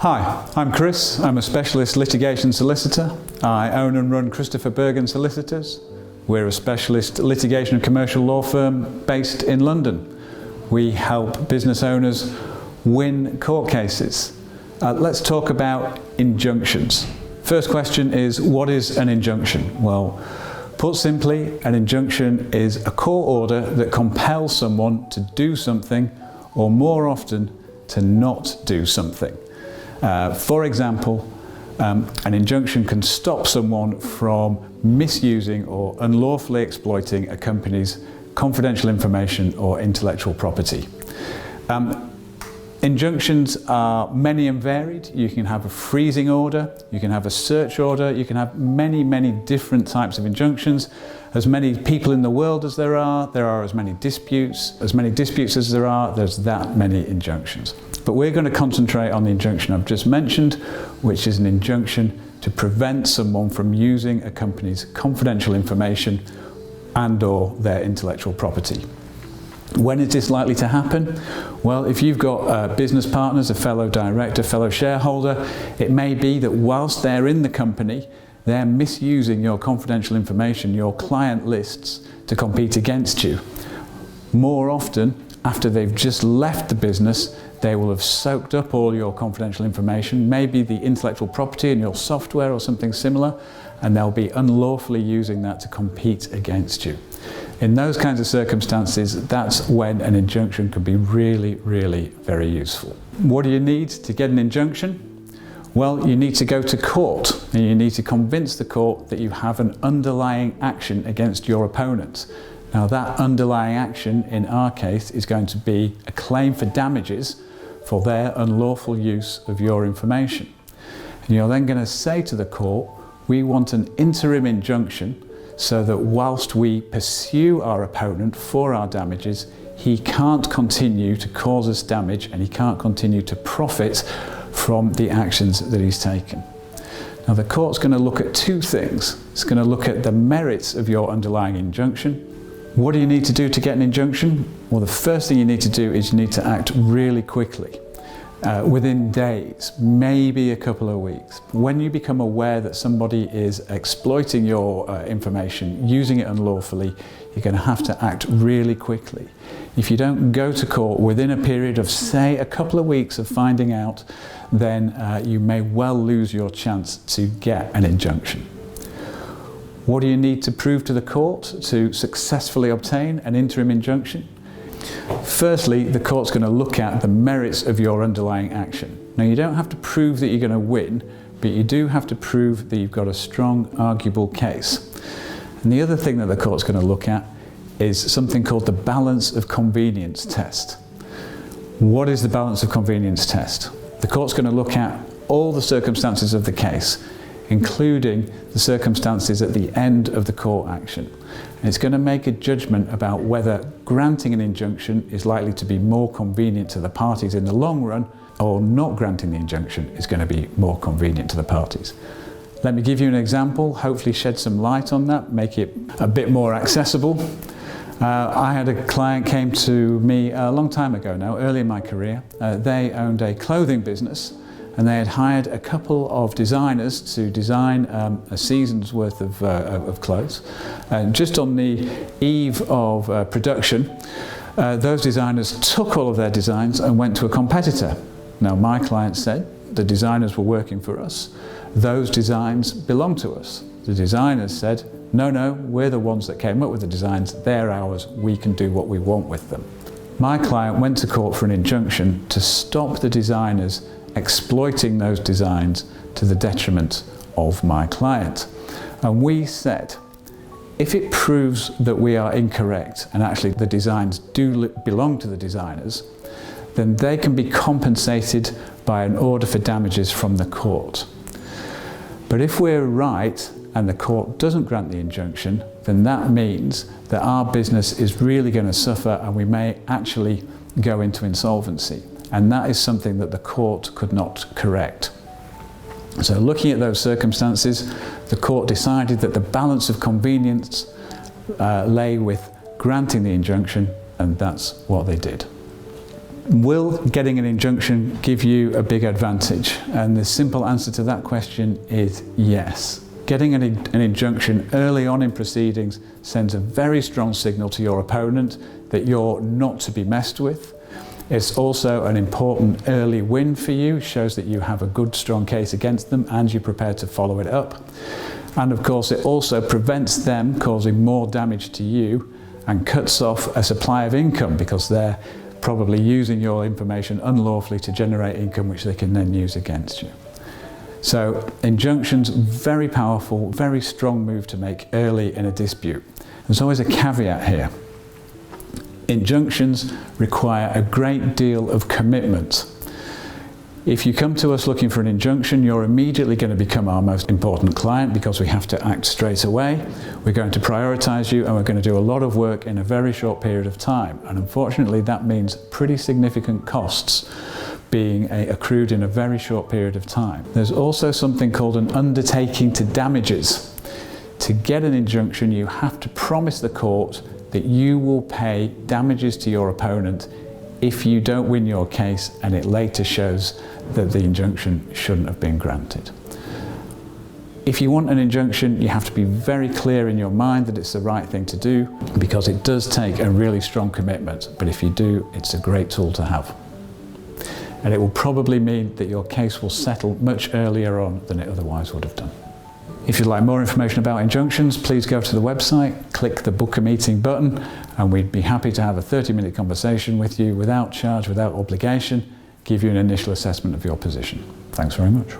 Hi, I'm Chris. I'm a specialist litigation solicitor. I own and run Burgon Solicitors. We're a specialist litigation and commercial law firm based in London. We help business owners win court cases. Let's talk about injunctions. First question is, what is an injunction? Well, put simply, an injunction is a court order that compels someone to do something, or more often, to not do something. For example, an injunction can stop someone from misusing or unlawfully exploiting a company's confidential information or intellectual property. Injunctions are many and varied. You can have a freezing order, you can have a search order, you can have many different types of injunctions. As many people in the world as there are as many disputes as there are, there's that many injunctions. But we're going to concentrate on the injunction I've just mentioned, which is an injunction to prevent someone from using a company's confidential information and/or their intellectual property. When is this likely to happen? Well, if you've got business partners, a fellow director, fellow shareholder, it may be that whilst they're in the company, they're misusing your confidential information, your client lists, to compete against you. More often, after they've just left the business, they will have soaked up all your confidential information, maybe the intellectual property in your software or something similar, and they'll be unlawfully using that to compete against you. In those kinds of circumstances, that's when an injunction can be really very useful. What do you need to get an injunction? Well, you need to go to court and you need to convince the court that you have an underlying action against your opponent. Now, that underlying action in our case is going to be a claim for damages for their unlawful use of your information. And you're then going to say to the court, we want an interim injunction so that whilst we pursue our opponent for our damages, he can't continue to cause us damage and he can't continue to profit from the actions that he's taken. Now, the court's going to look at two things. It's going to look at the merits of your underlying injunction. What do you need to do to get an injunction? Well, the first thing you need to do is you need to act really quickly, within days, maybe a couple of weeks. When you become aware that somebody is exploiting your information, using it unlawfully, you're going to have to act really quickly. If you don't go to court within a period of, say, a couple of weeks of finding out, then you may well lose your chance to get an injunction. What do you need to prove to the court to successfully obtain an interim injunction? Firstly, the court's going to look at the merits of your underlying action. Now, you don't have to prove that you're going to win, but you do have to prove that you've got a strong, arguable case. And the other thing that the court's going to look at is something called the balance of convenience test. What is the balance of convenience test? The court's going to look at all the circumstances of the case, including the circumstances at the end of the court action. And it's going to make a judgment about whether granting an injunction is likely to be more convenient to the parties in the long run, or not granting the injunction is going to be more convenient to the parties. Let me give you an example, hopefully shed some light on that, make it a bit more accessible. I had a client came to me a long time ago now, early in my career. They owned a clothing business, and they had hired a couple of designers to design a season's worth of clothes. And just on the eve of production, those designers took all of their designs and went to a competitor. Now, my client said, the designers were working for us. Those designs belong to us. The designers said, no, we're the ones that came up with the designs. They're ours. We can do what we want with them. My client went to court for an injunction to stop the designers exploiting those designs to the detriment of my client. And we said, if it proves that we are incorrect and actually the designs do belong to the designers, then they can be compensated by an order for damages from the court. But if we're right and the court doesn't grant the injunction, then that means that our business is really going to suffer and we may actually go into insolvency. And that is something that the court could not correct. So looking at those circumstances, the court decided that the balance of convenience lay with granting the injunction, and that's what they did. Will getting an injunction give you a big advantage? And the simple answer to that question is yes. Getting an injunction early on in proceedings sends a very strong signal to your opponent that you're not to be messed with. It's also an important early win for you, shows that you have a good, strong case against them and you're prepared to follow it up. And of course, it also prevents them causing more damage to you and cuts off a supply of income, because they're probably using your information unlawfully to generate income which they can then use against you. So injunctions, very powerful, very strong move to make early in a dispute. There's always a caveat here. Injunctions require a great deal of commitment. If you come to us looking for an injunction, you're immediately going to become our most important client, because we have to act straight away. We're going to prioritise you and we're going to do a lot of work in a very short period of time. And unfortunately, that means pretty significant costs being accrued in a very short period of time. There's also something called an undertaking to damages. To get an injunction, you have to promise the court that you will pay damages to your opponent if you don't win your case and it later shows that the injunction shouldn't have been granted. If you want an injunction, you have to be very clear in your mind that it's the right thing to do, because it does take a really strong commitment. But if you do, it's a great tool to have. And it will probably mean that your case will settle much earlier on than it otherwise would have done. If you'd like more information about injunctions, please go to the website, click the book a meeting button, and we'd be happy to have a 30-minute conversation with you without charge, without obligation, give you an initial assessment of your position. Thanks very much.